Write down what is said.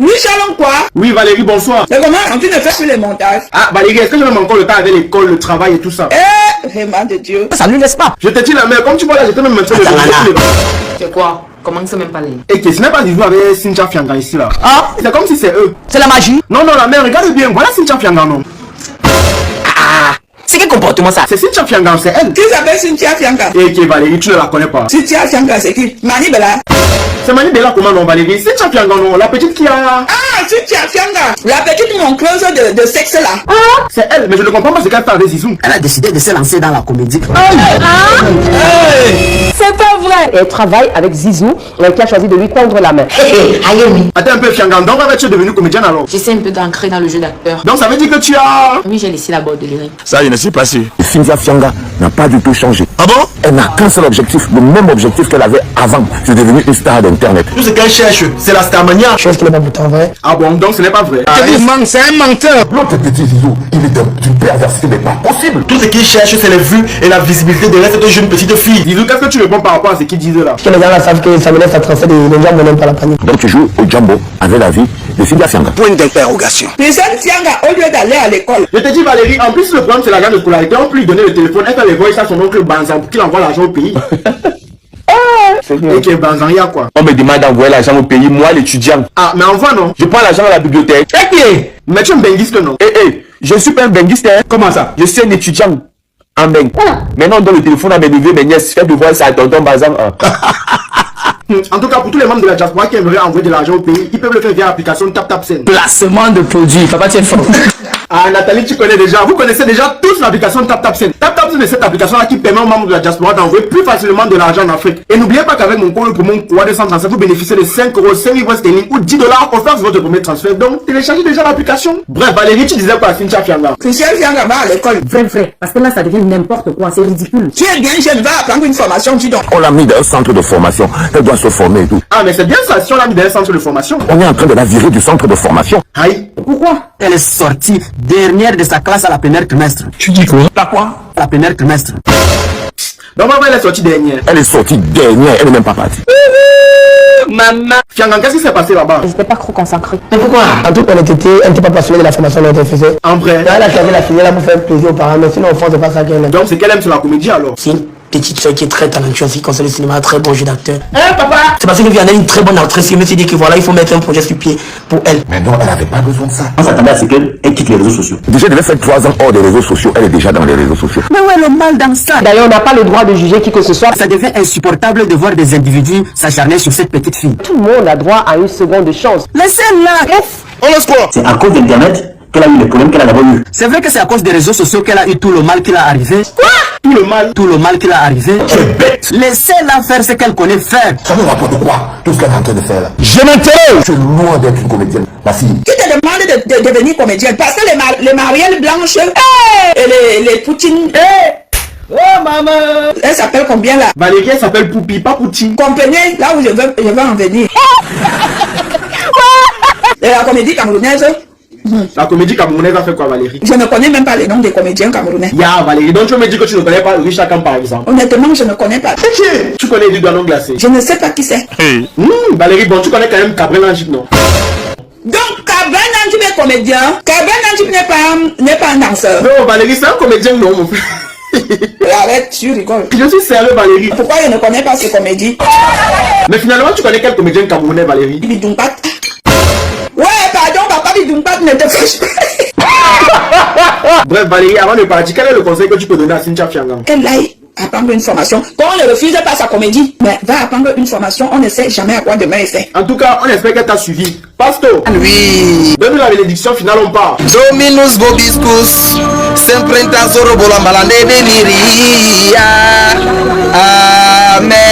Oui, Charlon, quoi? Oui, Valérie, bonsoir. Mais comment tu ne fais plus les montages? Ah, Valérie, est-ce que je même encore le temps avec l'école, le travail et tout ça? Vraiment de Dieu. Ça ne laisse pas. Je te dis la mère, comme tu vois là, j'étais même maintenant de... C'est quoi? Comment ça même parler? Et que ce n'est pas du tout avec Cynthia Fianga ici là. Ah, c'est comme si c'est eux. C'est la magie. Non, non, la mère, regarde bien, voilà Cynthia Fianga, non? Ah, c'est quel comportement ça? C'est Cynthia Fianga, c'est elle. Qui s'appelle Cynthia Fianga? Et que Valérie, tu ne la connais pas. Cynthia Fianga, c'est qui? Mani Bella. C'est Mani Bella, comment non, Valérie? Cynthia Fianga, non, la petite qui a... Ah, Cynthia Fianga, la petite moncleuse de sexe là. Ah, c'est elle, mais je ne comprends pas ce qu'elle fait avec Zizou. Elle a décidé de se lancer dans la comédie. C'est pas vrai. Elle travaille avec Zizou, qui a choisi de lui tendre la main. Attends un peu, Fianga, donc tu es devenue comédienne alors? J'essaie un peu d'ancrer dans le jeu d'acteur. Donc ça veut dire que tu as... Oui, j'ai laissé la bordellerie. Ça, il ne s'est pas sûr. Cynthia Fianga n'a pas du tout changé. Ah bon? Elle n'a qu'un seul objectif, le même objectif qu'elle avait avant. C'est devenir une star d'internet. Tout ce qu'elle cherche, c'est la starmania. Chose qui n'est pas pourtant vrai. Ah bon, donc ce n'est pas vrai. Il ment, c'est un menteur. L'autre petit Zizou, il est d'une perversité, mais pas possible. Tout ce qu'il cherche, c'est les vues et la visibilité de cette jeune petite fille. Zizou, qu'est-ce que tu réponds par rapport à ce qu'ils disent là? Parce que les gens là savent que ça me laisse à tracer les gens ne n'aiment pas la panique. Donc tu joues au Jumbo avec la vie de Cynthia Fianga. Point d'interrogation. Puis cette Fianga, au lieu d'aller à l'école, Je te dis Valérie, en plus le problème c'est la grande scolarité, on peut lui donner le téléphone, elle fait les voix à son oncle Banzan pour qu'il envoie l'argent au pays. Et que Banzan, il y a quoi? On me demande d'envoyer l'argent au pays, moi l'étudiant. Ah, mais envoie non? Je prends l'argent à la bibliothèque. Mais tu es un benguiste non? Je suis pas un benguiste, hein. Comment ça? Je suis un étudiant en beng. Maintenant on donne le téléphone à mes neveux, mes nièces, fais de voir ça à tonton Bazan. En tout cas, pour tous les membres de la diaspora qui aimeraient envoyer de l'argent au pays, ils peuvent le faire via l'application TapTapSend. Placement de produits, papa tiens fort. Ah, Nathalie, tu connais déjà, vous connaissez déjà tous l'application TapTapSend. TapTapSend est cette application-là qui permet aux membres de la diaspora d'envoyer plus facilement de l'argent en Afrique. Et n'oubliez pas qu'avec mon code pour mon quoi 237, vous bénéficiez de 5 euros, 5 livres sterling ou 10 dollars offerts sur votre premier transfert. Donc, téléchargez déjà l'application. Bref, Valérie, tu disais quoi, Cynthia Fianga? Cynthia Fianga va à l'école. Vrai. Parce que là, ça devient n'importe quoi. C'est ridicule. Tu es bien jeune, va apprendre une formation, dis donc. On l'a mis dans un centre de formation. Elle doit se former et tout. Ah, mais c'est bien ça, si on l'a mis dans un centre de formation. On est en train de la virer du centre de formation. Aïe. Pourquoi? Elle est sortie dernière de sa classe à la première trimestre. Tu dis quoi? T'as quoi? À la première trimestre. Donc, maman, elle est sortie dernière. Elle est sortie dernière, elle n'est même pas partie. Maman. Fianga, qu'est-ce qui s'est passé là-bas? Je n'étais pas trop consacrée. Mais pourquoi? En toute honnêteté, elle n'était pas passionnée de la formation dont elle faisait. En vrai. Elle a choisi la finir là pour faire plaisir aux parents, mais sinon au fond c'est pas ça qu'elle aime. Donc, c'est qu'elle aime sur la comédie alors. C'est une petite soeur qui est très talentueuse aussi concernant le cinéma, très bon jeu d'acteur. Hein, papa? C'est parce que Vianney est une très bonne actrice qui me dit que voilà, il faut mettre un projet sur pied pour elle. Mais non, elle n'avait pas besoin de ça. On s'attendait à ce qu'elle quitte les réseaux sociaux. Déjà, elle devait faire 3 ans hors des réseaux sociaux. Elle est déjà dans les réseaux sociaux. Mais où est le mal dans ça? D'ailleurs, on n'a pas le droit de juger qui que ce soit. Ça devient insupportable de voir des individus s'acharner sur cette petite fille. Tout le monde a droit à une seconde chance. Laissez-la! On laisse quoi? C'est à cause d'Internet qu'elle a eu les problèmes qu'elle a d'abord eu. C'est vrai que c'est à cause des réseaux sociaux qu'elle a eu tout le mal qui l'a arrivé. Quoi? Tout le mal. Tout le mal qui l'a arrivé. C'est bête. Laissez-la faire ce qu'elle connaît faire. Ça nous rapporte quoi? Tout ce qu'elle est en train de faire là. Je m'interroge. C'est loin d'être une comédienne, ma fille. Qui te demande de devenir comédienne? Parce que les Marielle Blanche et les Poutine. Oh, maman. Elle s'appelle combien là? Valérie, elle s'appelle Poupi, pas Poutine. Comprenez là où je veux en venir. Et la comédie camerounaise, La comédie camerounaise a fait quoi, Valérie? je ne connais même pas les noms des comédiens camerounais. Ya, Valérie, donc tu veux me dire que tu ne connais pas Richard Kam par exemple? Honnêtement, je ne connais pas. Tu connais du Douanon glacé? Je ne sais pas qui c'est. Valérie, bon, tu connais quand même Cabrel Angip, non? Donc, Cabin Nantip est comédien. Cabin Nantip n'est pas un danseur. Non, Valérie, c'est un comédien, non, mon frère. Arrête, tu rigoles. Je suis sérieux, Valérie. Pourquoi je ne connais pas ces comédies? Mais finalement, tu connais quel comédien camerounais, Valérie? Bidumpat. Ouais, pardon, papa Bidumpat ne te fâche pas. Bref, Valérie, avant de partir, quel est le conseil que tu peux donner à Cynthia Fianga? Qu'elle aille apprendre une formation. Quand on ne refuse pas sa comédie, mais va apprendre une formation, on ne sait jamais à quoi demain est fait. En tout cas, on espère qu'elle t'a suivi. Pasto, Oui. donne-nous la bénédiction finale, on part. Dominus vobiscus, sempre in tasoro bola malande deliria. Amen.